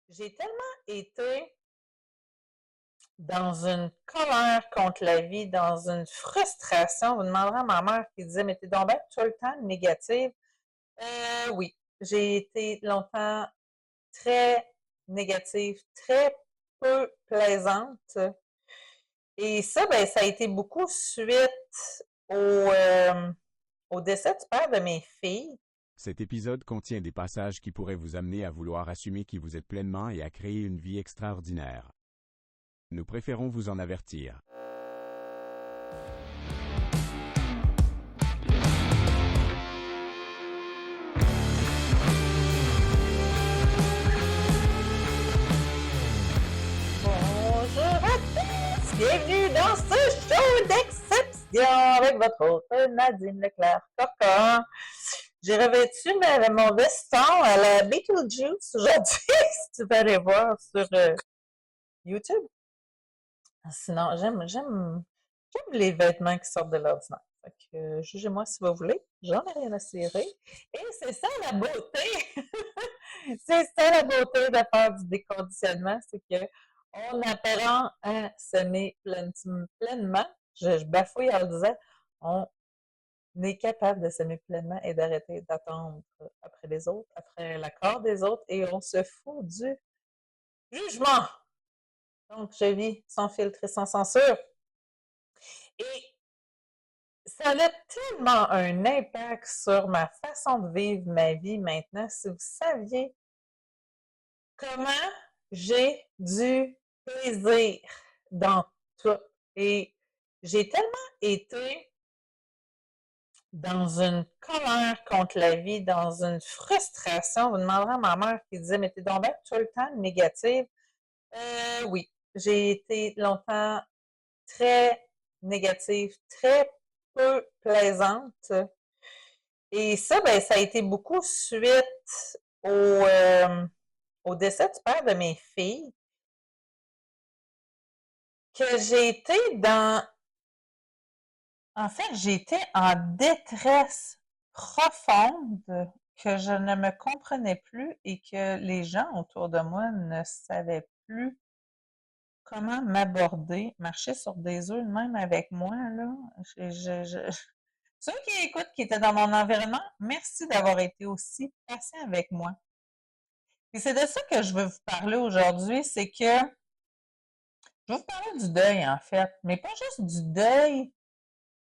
J'ai tellement été dans une colère contre la vie, dans une frustration. Vous demanderez à ma mère qui disait, mais t'es donc bien tout le temps négative. Oui, j'ai été longtemps très négative, très peu plaisante. Et ça, ben, ça a été beaucoup suite au, au décès du père de mes filles. Cet épisode contient des passages qui pourraient vous amener à vouloir assumer qui vous êtes pleinement et à créer une vie extraordinaire. Nous préférons vous en avertir. Bonjour à tous! Bienvenue dans ce show d'exception avec votre hôte Nadine Leclerc-Coca. J'ai revêtu mon veston à la Beetlejuice aujourd'hui, si tu veux aller voir sur YouTube. Sinon, j'aime les vêtements qui sortent de l'ordinaire. Fait que, jugez-moi si vous voulez. J'en ai rien à cirer. Et c'est ça la beauté! C'est ça la beauté de faire du déconditionnement, c'est que on apprend à s'aimer pleinement. Je bafouille en le disant, on est capable de s'aimer pleinement et d'arrêter d'attendre après les autres, après l'accord des autres, et on se fout du jugement. Donc, je vis sans filtre et sans censure. Et ça a tellement un impact sur ma façon de vivre ma vie maintenant. Si vous saviez comment j'ai du plaisir dans tout. Et j'ai tellement été dans une colère contre la vie, dans une frustration. Vous demanderez à ma mère qui disait, mais t'es donc bien tout le temps négative. Oui, j'ai été longtemps très négative, très peu plaisante. Et ça, ben, ça a été beaucoup suite au, au décès du père de mes filles, que j'ai été dans... En fait, j'étais en détresse profonde, que je ne me comprenais plus et que les gens autour de moi ne savaient plus comment m'aborder, marcher sur des œufs, même avec moi, là. Ceux qui écoutent, qui étaient dans mon environnement, merci d'avoir été aussi patient avec moi. Et c'est de ça que je veux vous parler aujourd'hui, c'est que je veux vous parler du deuil, en fait, mais pas juste du deuil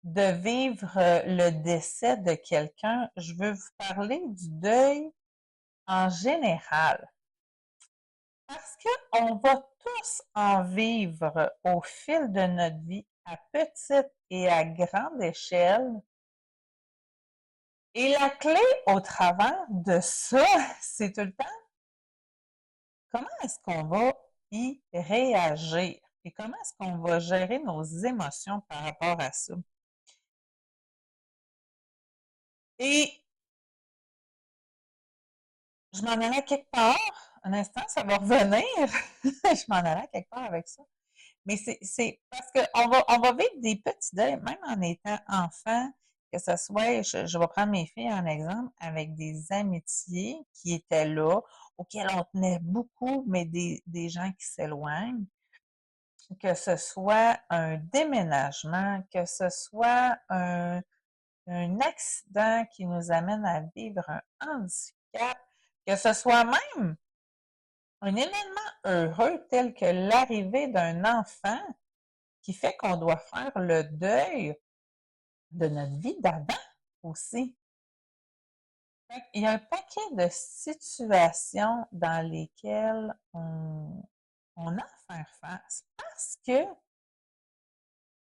de vivre le décès de quelqu'un, je veux vous parler du deuil en général. Parce qu'on va tous en vivre au fil de notre vie, à petite et à grande échelle. Et la clé au travers de ça, c'est tout le temps comment est-ce qu'on va y réagir et comment est-ce qu'on va gérer nos émotions par rapport à ça. Et je m'en allais quelque part, un instant, ça va revenir. Je m'en allais quelque part avec ça. Mais c'est parce qu'on va vivre des petits deuils, même en étant enfant, que ce soit, je vais prendre mes filles en exemple, avec des amitiés qui étaient là, auxquelles on tenait beaucoup, mais des gens qui s'éloignent, que ce soit un déménagement, que ce soit un accident qui nous amène à vivre un handicap, que ce soit même un événement heureux tel que l'arrivée d'un enfant qui fait qu'on doit faire le deuil de notre vie d'avant aussi. Il y a un paquet de situations dans lesquelles on a à faire face parce que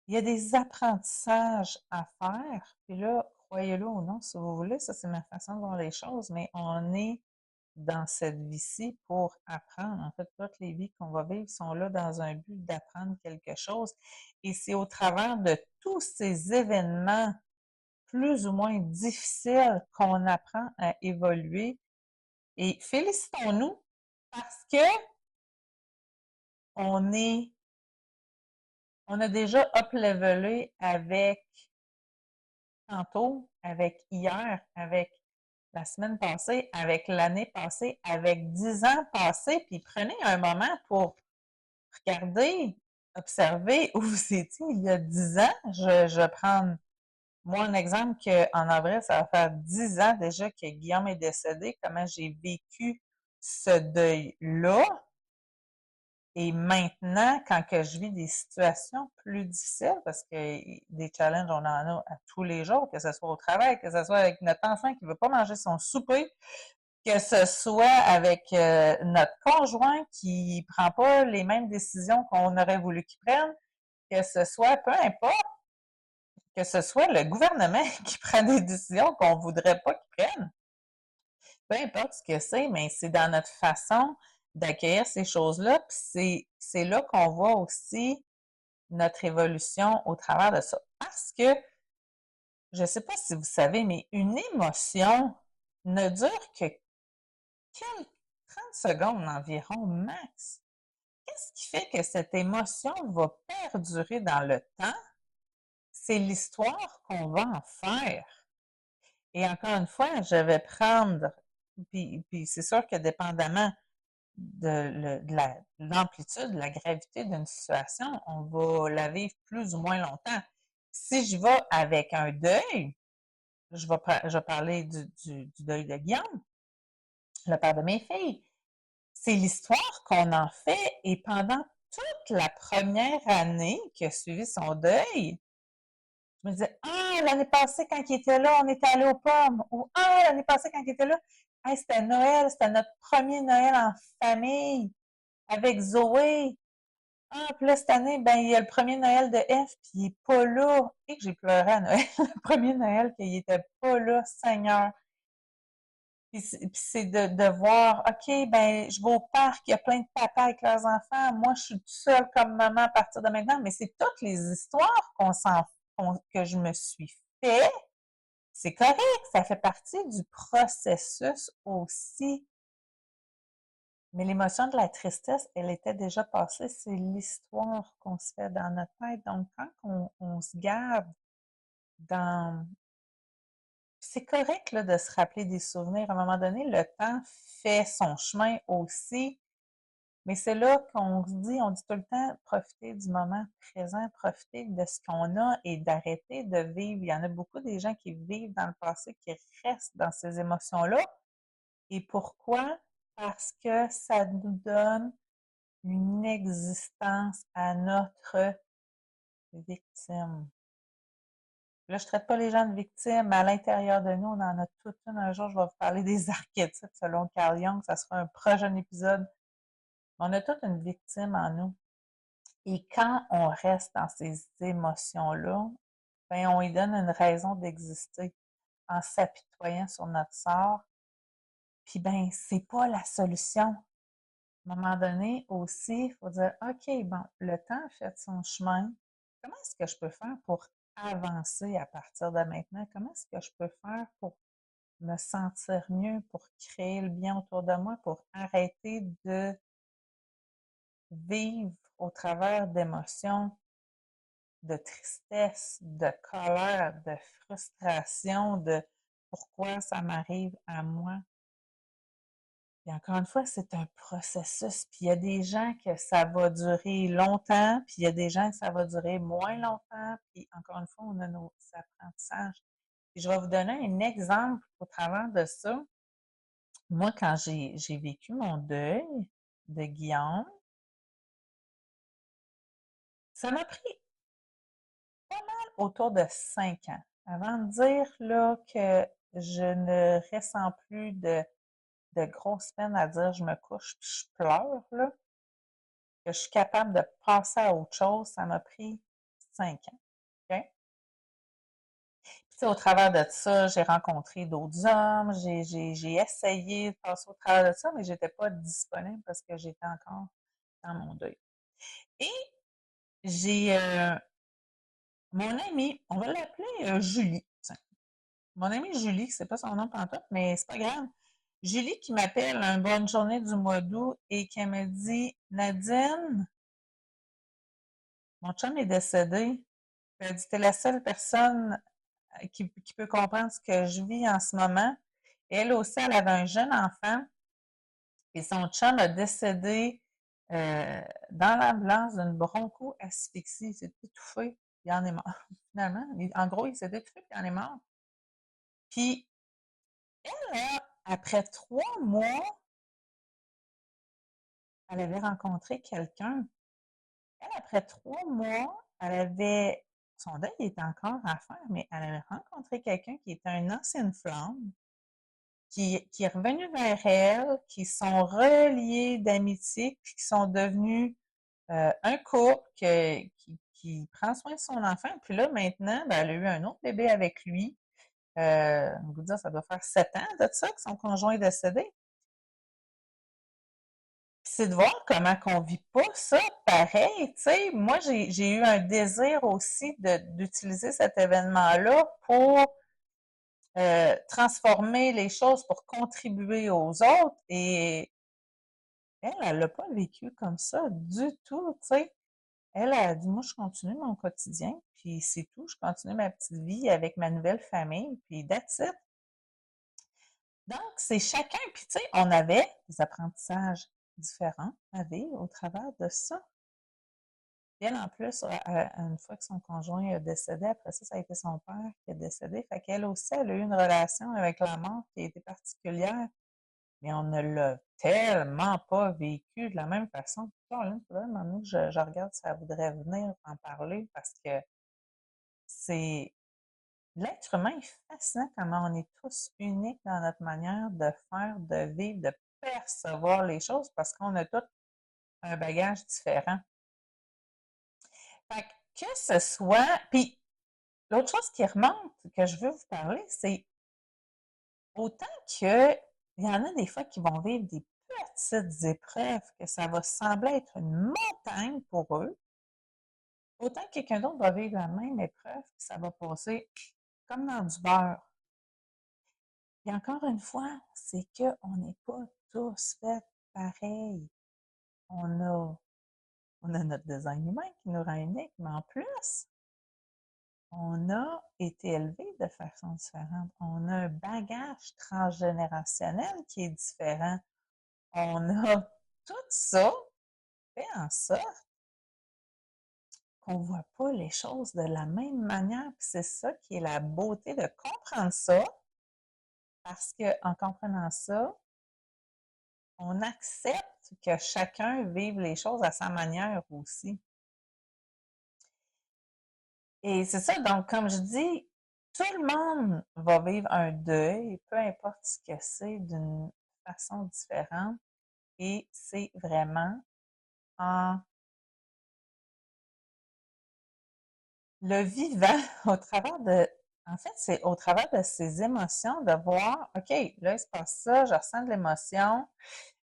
il y a des apprentissages à faire. Puis là, croyez-le ou non, si vous voulez, ça c'est ma façon de voir les choses, mais on est dans cette vie-ci pour apprendre. En fait, toutes les vies qu'on va vivre sont là dans un but d'apprendre quelque chose. Et c'est au travers de tous ces événements plus ou moins difficiles qu'on apprend à évoluer. Et félicitons-nous parce que on est, on a déjà up-levelé avec tantôt, avec hier, avec la semaine passée, avec l'année passée, avec 10 ans passés, puis prenez un moment pour regarder, observer où vous étiez il y a 10 ans. Je vais prendre, moi, un exemple qu'en avril, ça va faire 10 ans déjà que Guillaume est décédé, comment j'ai vécu ce deuil-là. Et maintenant, quand que je vis des situations plus difficiles, parce que des challenges, on en a à tous les jours, que ce soit au travail, que ce soit avec notre enfant qui ne veut pas manger son souper, que ce soit avec notre conjoint qui ne prend pas les mêmes décisions qu'on aurait voulu qu'il prenne, que ce soit, peu importe, que ce soit le gouvernement qui prend des décisions qu'on ne voudrait pas qu'il prenne, peu importe ce que c'est, mais c'est dans notre façon d'accueillir ces choses-là, puis c'est là qu'on voit aussi notre évolution au travers de ça. Parce que, je ne sais pas si vous savez, mais une émotion ne dure que quelques 30 secondes environ max. Qu'est-ce qui fait que cette émotion va perdurer dans le temps? C'est l'histoire qu'on va en faire. Et encore une fois, je vais prendre, puis c'est sûr que dépendamment de l'amplitude, de la gravité d'une situation, on va la vivre plus ou moins longtemps. Si je vais avec un deuil, je vais parler du deuil de Guillaume, le père de mes filles. C'est l'histoire qu'on en fait et pendant toute la première année qui a suivi son deuil, je me disais, ah, l'année passée, quand il était là, on était allé aux pommes. Ou, ah, l'année passée, quand il était là, hey, c'était Noël, c'était notre premier Noël en famille avec Zoé. Ah, puis là, cette année, ben, il y a le premier Noël de F, puis il est pas là. Et que j'ai pleuré à Noël, le premier Noël, qu'il était pas là, Seigneur. Puis c'est de voir, OK, ben, je vais au parc, il y a plein de papas avec leurs enfants. Moi, je suis toute seule comme maman à partir de maintenant. Mais c'est toutes les histoires que je me suis fait. C'est correct, ça fait partie du processus aussi. Mais l'émotion de la tristesse, elle était déjà passée. C'est l'histoire qu'on se fait dans notre tête. Donc, quand on se garde dans... C'est correct là, de se rappeler des souvenirs. À un moment donné, le temps fait son chemin aussi. Mais c'est là qu'on se dit, on dit tout le temps, profiter du moment présent, profiter de ce qu'on a et d'arrêter de vivre. Il y en a beaucoup des gens qui vivent dans le passé, qui restent dans ces émotions-là. Et pourquoi? Parce que ça nous donne une existence à notre victime. Là, je ne traite pas les gens de victimes, mais à l'intérieur de nous, on en a toute une. Un jour, je vais vous parler des archétypes selon Carl Jung. Ça sera un prochain épisode. On a toute une victime en nous. Et quand on reste dans ces émotions-là, ben, on lui donne une raison d'exister en s'apitoyant sur notre sort. Puis, ben, c'est pas la solution. À un moment donné aussi, il faut dire, OK, bon, le temps a fait son chemin. Comment est-ce que je peux faire pour avancer à partir de maintenant? Comment est-ce que je peux faire pour me sentir mieux, pour créer le bien autour de moi, pour arrêter de vivre au travers d'émotions de tristesse, de colère, de frustration, de pourquoi ça m'arrive à moi. Et encore une fois, c'est un processus. Puis il y a des gens que ça va durer longtemps, puis il y a des gens que ça va durer moins longtemps. Puis encore une fois, on a nos apprentissages. Puis je vais vous donner un exemple au travers de ça. Moi, quand j'ai vécu mon deuil de Guillaume, ça m'a pris pas mal autour de 5 ans avant de dire là, que je ne ressens plus de grosses peines à dire je me couche puis je pleure, là, que je suis capable de passer à autre chose. Ça m'a pris 5 ans. OK? Puis, au travers de ça, j'ai rencontré d'autres hommes, j'ai essayé de passer au travers de ça, mais je n'étais pas disponible parce que j'étais encore dans mon deuil. Et j'ai mon amie, on va l'appeler Julie. Tiens. Mon amie Julie, c'est pas son nom pantoute, mais c'est pas grave. Julie qui m'appelle une bonne journée du mois d'août et qui me dit Nadine, mon chum est décédé. Elle dit, t'es la seule personne qui peut comprendre ce que je vis en ce moment. Elle aussi, elle avait un jeune enfant et son chum a décédé dans l'ambulance d'une broncho-asphyxie. Il s'est étouffé, il en est mort. Finalement, en gros, il s'est étouffé et il en est mort. Puis, là, après 3 mois, elle avait rencontré quelqu'un. Elle, après 3 mois, son deuil était encore à faire, mais elle avait rencontré quelqu'un qui était une ancienne flamme, qui est revenu vers elle, qui sont reliés d'amitié, puis qui sont devenus un couple qui prend soin de son enfant. Puis là, maintenant, ben, elle a eu un autre bébé avec lui. On vous dire, ça doit faire 7 ans de ça que son conjoint est décédé. C'est de voir comment qu'on vit pas ça pareil, tu sais. Moi, j'ai eu un désir aussi d'utiliser cet événement-là pour transformer les choses, pour contribuer aux autres. Et elle l'a pas vécu comme ça du tout, tu sais. Elle a dit, moi, je continue mon quotidien, puis c'est tout. Je continue ma petite vie avec ma nouvelle famille, puis that's it. Donc, c'est chacun, puis tu sais, on avait des apprentissages différents à vivre au travers de ça. Puis elle, en plus, une fois que son conjoint est décédé, après ça, ça a été son père qui est décédé. Fait qu'elle aussi, elle a eu une relation avec la mort qui a été particulière, mais on ne l'a tellement pas vécu de la même façon. Caroline, faudrait un moment donné que je regarde si elle voudrait venir en parler parce que c'est l'être humain est fascinant comment on est tous uniques dans notre manière de faire, de vivre, de percevoir les choses parce qu'on a tous un bagage différent. Fait que ce soit. Puis l'autre chose qui remonte, que je veux vous parler, c'est autant que il y en a des fois qui vont vivre des petites épreuves, que ça va sembler être une montagne pour eux, autant que quelqu'un d'autre va vivre la même épreuve, que ça va passer comme dans du beurre. Et encore une fois, c'est qu'on n'est pas tous faits pareil. On a, on a notre design humain qui nous rend unique, mais en plus, on a été élevé de façon différente. On a un bagage transgénérationnel qui est différent. On a tout ça fait en sorte qu'on ne voit pas les choses de la même manière. Puis c'est ça qui est la beauté de comprendre ça, parce qu'en comprenant ça, on accepte que chacun vive les choses à sa manière aussi. Et c'est ça, donc comme je dis, tout le monde va vivre un deuil, peu importe ce que c'est, d'une façon différente. Et c'est vraiment en le vivant au travers de, en fait, c'est au travers de ses émotions de voir, OK, là, il se passe ça, je ressens de l'émotion.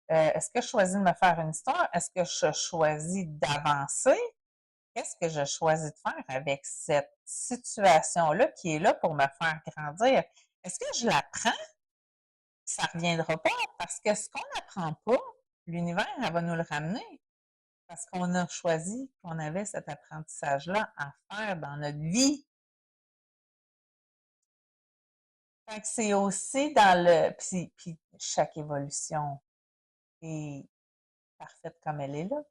Est-ce que je choisis de me faire une histoire? Est-ce que je choisis d'avancer? Qu'est-ce que je choisis de faire avec cette situation-là qui est là pour me faire grandir? Est-ce que je la prends? Ça ne reviendra pas parce que ce qu'on n'apprend pas, l'univers, elle va nous le ramener parce qu'on a choisi qu'on avait cet apprentissage-là à faire dans notre vie. Fait que c'est aussi dans le. Puis chaque évolution est parfaite comme elle est là.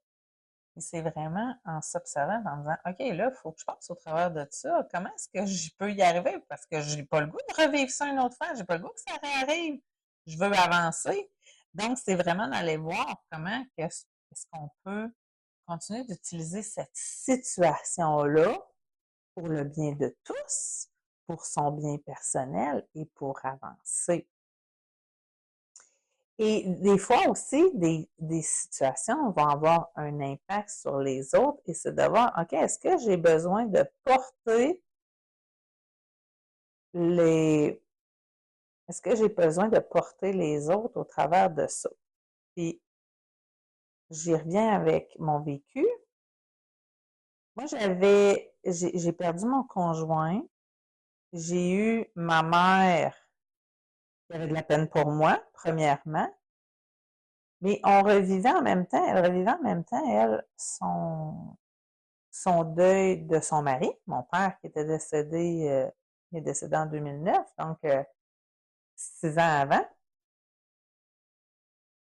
Et c'est vraiment en s'observant, en disant, OK, là, il faut que je passe au travers de ça. Comment est-ce que je peux y arriver? Parce que je n'ai pas le goût de revivre ça une autre fois. Je n'ai pas le goût que ça réarrive. Je veux avancer. Donc, c'est vraiment d'aller voir comment est-ce qu'on peut continuer d'utiliser cette situation-là pour le bien de tous, pour son bien personnel et pour avancer. Et des fois aussi, des situations vont avoir un impact sur les autres et c'est de voir, OK, est-ce que j'ai besoin de porter les. Est-ce que j'ai besoin de porter les autres au travers de ça? Puis, j'y reviens avec mon vécu. Moi, j'ai perdu mon conjoint. J'ai eu ma mère qui avait de la peine pour moi, premièrement. Mais on revivait en même temps, elle revivait en même temps, elle, son deuil de son mari, mon père qui était décédé, il est décédé en 2009. Donc, 6 ans avant.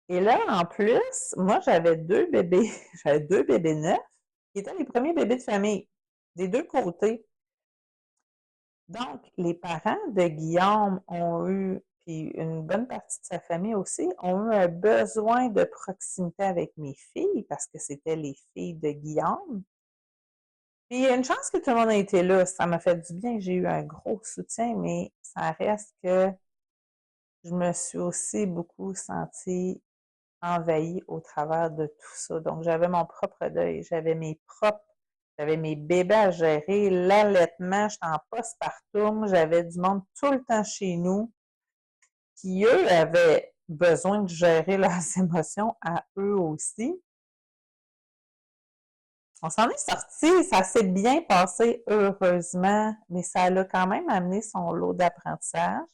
Et là, en plus, moi, j'avais 2 bébés. J'avais 2 bébés neufs qui étaient les premiers bébés de famille, des 2 côtés. Donc, les parents de Guillaume ont eu, puis une bonne partie de sa famille aussi, ont eu un besoin de proximité avec mes filles parce que c'était les filles de Guillaume. Puis il y a une chance que tout le monde ait été là. Ça m'a fait du bien. J'ai eu un gros soutien, mais ça reste que je me suis aussi beaucoup sentie envahie au travers de tout ça. Donc, j'avais mon propre deuil, j'avais mes bébés à gérer, l'allaitement, j'étais en postpartum, j'avais du monde tout le temps chez nous qui, eux, avaient besoin de gérer leurs émotions à eux aussi. On s'en est sorti, ça s'est bien passé, heureusement, mais ça a quand même amené son lot d'apprentissage,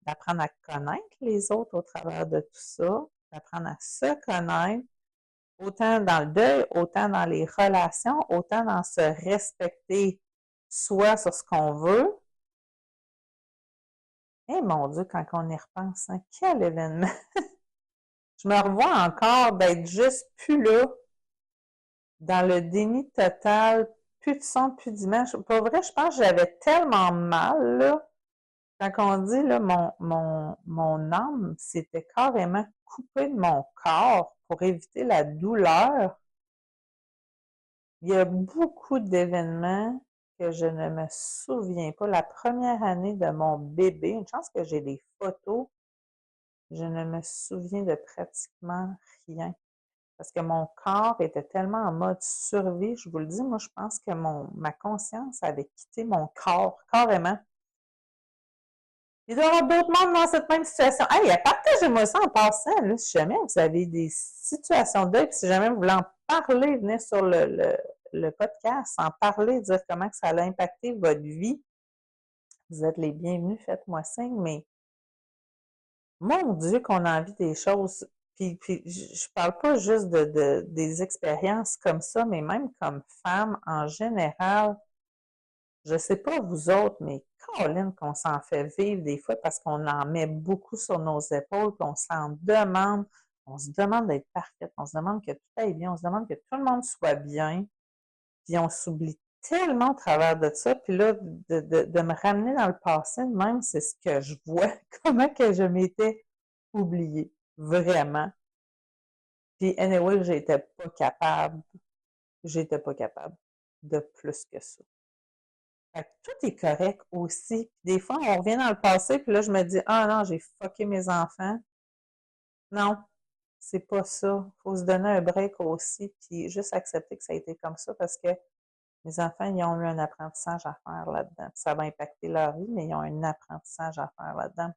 d'apprendre à connaître les autres au travers de tout ça, d'apprendre à se connaître, autant dans le deuil, autant dans les relations, autant dans se respecter soi sur ce qu'on veut. Eh mon Dieu, quand on y repense, hein, quel événement! Je me revois encore d'être juste plus là, dans le déni total, plus de son, plus d'image. Pour vrai, je pense que j'avais tellement mal, là, quand on dit, là, mon âme s'était carrément coupée de mon corps pour éviter la douleur. Il y a beaucoup d'événements que je ne me souviens pas. La première année de mon bébé, une chance que j'ai des photos, je ne me souviens de pratiquement rien. Parce que mon corps était tellement en mode survie, je vous le dis, moi je pense que ma conscience avait quitté mon corps, carrément. Il doit y avoir d'autres mondes dans cette même situation. Hey, partagez-moi ça en passant, là, si jamais vous avez des situations de deuil, puis si jamais vous voulez en parler, venez sur le podcast, en parler, dire comment que ça a impacté votre vie. Vous êtes les bienvenus, faites-moi signe, mais mon Dieu, qu'on a envie des choses. Puis je parle pas juste des expériences comme ça, mais même comme femme en général. Je sais pas vous autres, mais Caroline, qu'on s'en fait vivre des fois parce qu'on en met beaucoup sur nos épaules, qu'on s'en demande, on se demande d'être parfaite, on se demande que tout aille bien, on se demande que tout le monde soit bien, puis on s'oublie tellement au travers de ça, puis là, de me ramener dans le passé, même, c'est ce que je vois, comment que je m'étais oubliée, vraiment. Puis anyway, j'étais pas capable de plus que ça. Fait que tout est correct aussi. Puis des fois, on revient dans le passé, puis là, je me dis, ah non, j'ai fucké mes enfants. Non, c'est pas ça. Faut se donner un break aussi, puis juste accepter que ça a été comme ça parce que mes enfants, ils ont eu un apprentissage à faire là-dedans. Ça va impacter leur vie, mais ils ont un apprentissage à faire là-dedans.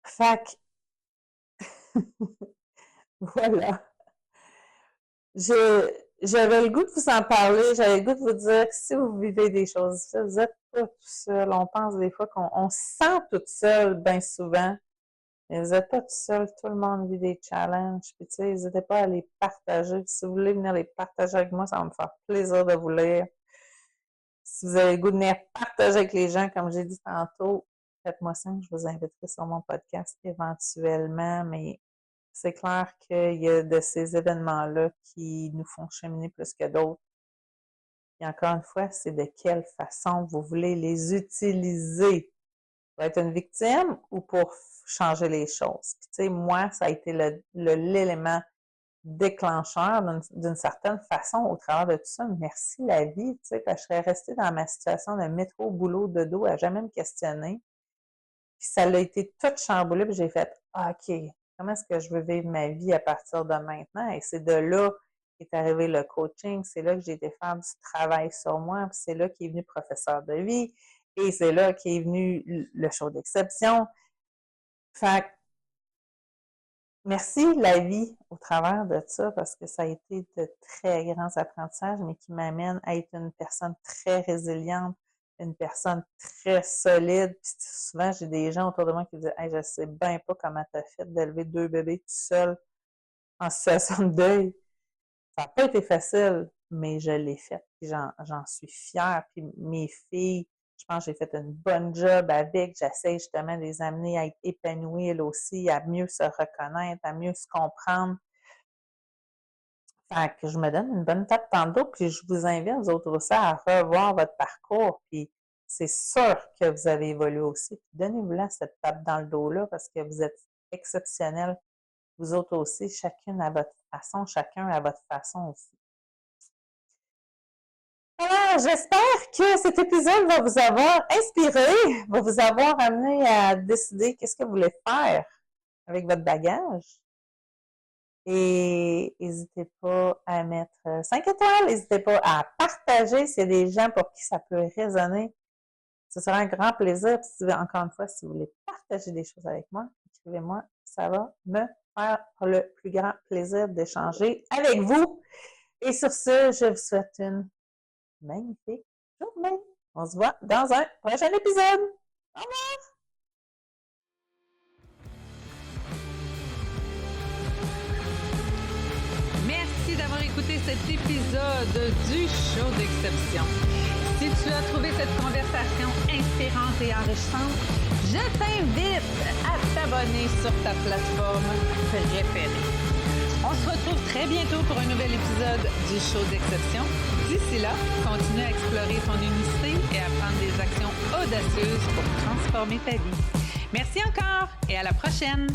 Fait que, voilà. J'avais le goût de vous en parler, j'avais le goût de vous dire que si vous vivez des choses difficiles, vous n'êtes pas tout seul. On pense des fois qu'on se sent toute seule bien souvent, mais vous n'êtes pas tout seul. Tout le monde vit des challenges. Puis, tu sais, n'hésitez pas à les partager. Si vous voulez venir les partager avec moi, ça va me faire plaisir de vous lire. Si vous avez le goût de venir partager avec les gens, comme j'ai dit tantôt, faites-moi signe, je vous inviterai sur mon podcast éventuellement, mais c'est clair qu'il y a de ces événements-là qui nous font cheminer plus que d'autres. Et encore une fois, c'est de quelle façon vous voulez les utiliser. Pour être une victime ou pour changer les choses. Puis, tu sais, moi, ça a été l'élément déclencheur d'une certaine façon au travers de tout ça. Merci la vie, tu sais, parce que je serais restée dans ma situation de métro, boulot, dodo, à jamais me questionner. Puis ça a été tout chamboulé, puis j'ai fait, ah, OK, comment est-ce que je veux vivre ma vie à partir de maintenant? Et c'est de là qu'est arrivé le coaching, c'est là que j'ai été faire du travail sur moi, puis c'est là qu'est venu professeur de vie, et c'est là qu'est venu le show d'exception. Fait que, merci la vie au travers de ça, parce que ça a été de très grands apprentissages, mais qui m'amènent à être une personne très résiliente, une personne très solide. Puis souvent, j'ai des gens autour de moi qui me disent, hey, je sais bien pas comment tu as fait d'élever 2 bébés tout seul en situation de deuil. Ça n'a pas été facile, mais je l'ai fait. Puis j'en suis fière. Puis mes filles, Je pense que j'ai fait une bonne job avec. J'essaie justement de les amener à être épanouies, elles aussi, à mieux se reconnaître, à mieux se comprendre. Fait que je me donne une bonne tape dans le dos, puis je vous invite, vous autres aussi, à revoir votre parcours. Puis c'est sûr que vous avez évolué aussi. Donnez-vous-la cette tape dans le dos-là parce que vous êtes exceptionnels. Vous autres aussi, chacune à votre façon, chacun à votre façon aussi. Alors, j'espère que cet épisode va vous avoir inspiré, va vous avoir amené à décider qu'est-ce que vous voulez faire avec votre bagage. Et n'hésitez pas à mettre 5 étoiles, n'hésitez pas à partager s'il y a des gens pour qui ça peut résonner. Ce sera un grand plaisir. Encore une fois, si vous voulez partager des choses avec moi, écrivez-moi, ça va me faire le plus grand plaisir d'échanger avec vous. Et sur ce, je vous souhaite une magnifique journée. On se voit dans un prochain épisode. Au revoir! Merci d'avoir écouté cet épisode du Show d'Exception. Si tu as trouvé cette conversation inspirante et enrichissante, je t'invite à t'abonner sur ta plateforme préférée. On se retrouve très bientôt pour un nouvel épisode du Show d'Exception. D'ici là, continue à explorer ton unicité et à prendre des actions audacieuses pour transformer ta vie. Merci encore et à la prochaine!